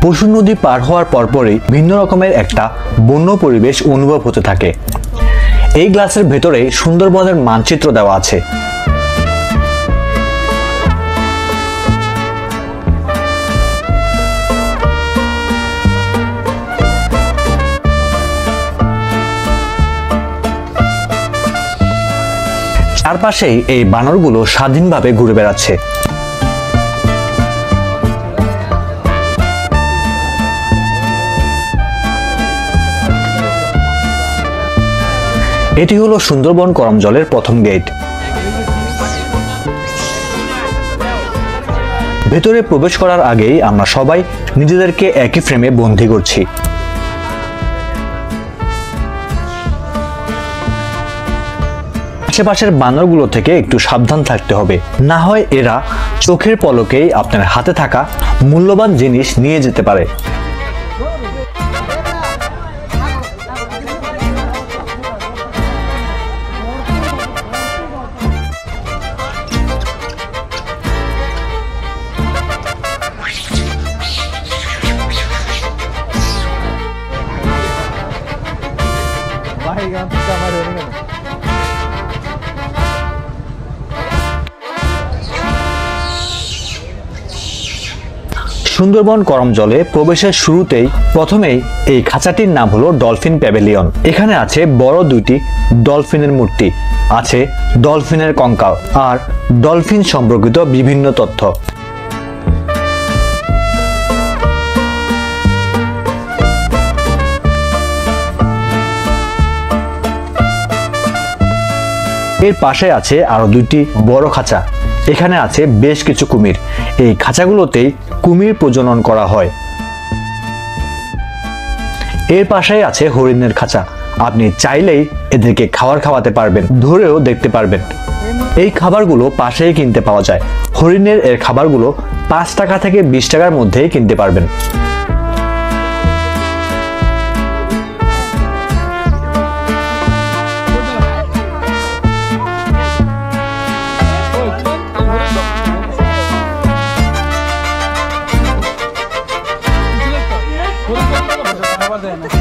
পশু নদী পার হওয়ার পরপরই ভিন্ন রকমের একটা বন্য পরিবেশ অনুভব হতে থাকে। এই গ্লাসের ভেতরে সুন্দরবনের মানচিত্র দেওয়া আছে। চারপাশেই এই বানরগুলো স্বাধীনভাবে ঘুরে বেড়াচ্ছে। এটি হলো সুন্দরবন করমজলের প্রথম গেট। ভেতরে প্রবেশ করার আগেই আমরা সবাই নিজেদেরকে একই ফ্রেমে বন্দী করছি। আশেপাশের বানরগুলো থেকে একটু সাবধান থাকতে হবে, না হয় এরা চোখের পলকেই আপনার হাতে থাকা মূল্যবান জিনিস নিয়ে যেতে পারে। সুন্দরবন করমজলে প্রবেশের শুরুতেই প্রথমেই এই খাঁচাটির নাম হলো ডলফিন প্যাভিলিয়ন। এখানে আছে বড় দুইটি ডলফিনের মূর্তি, আছে ডলফিনের কঙ্কাল আর ডলফিন সম্পর্কিত বিভিন্ন তথ্য। এর পাশে আছে আরো দুইটি বড় খাঁচা। এখানে আছে বেশ কিছু কুমির। এই খাঁচাগুলোতেই কুমির প্রজনন করা হয়। এর পাশেই আছে হরিণের খাঁচা। আপনি চাইলেই এদেরকে খাবার খাওয়াতে পারবেন, ধরেও দেখতে পারবেন। এই খাবারগুলো পাশেই কিনতে পাওয়া যায়। হরিণের এর খাবারগুলো 5 টাকা থেকে 20 টাকার মধ্যেই কিনতে পারবেন। দেয় না।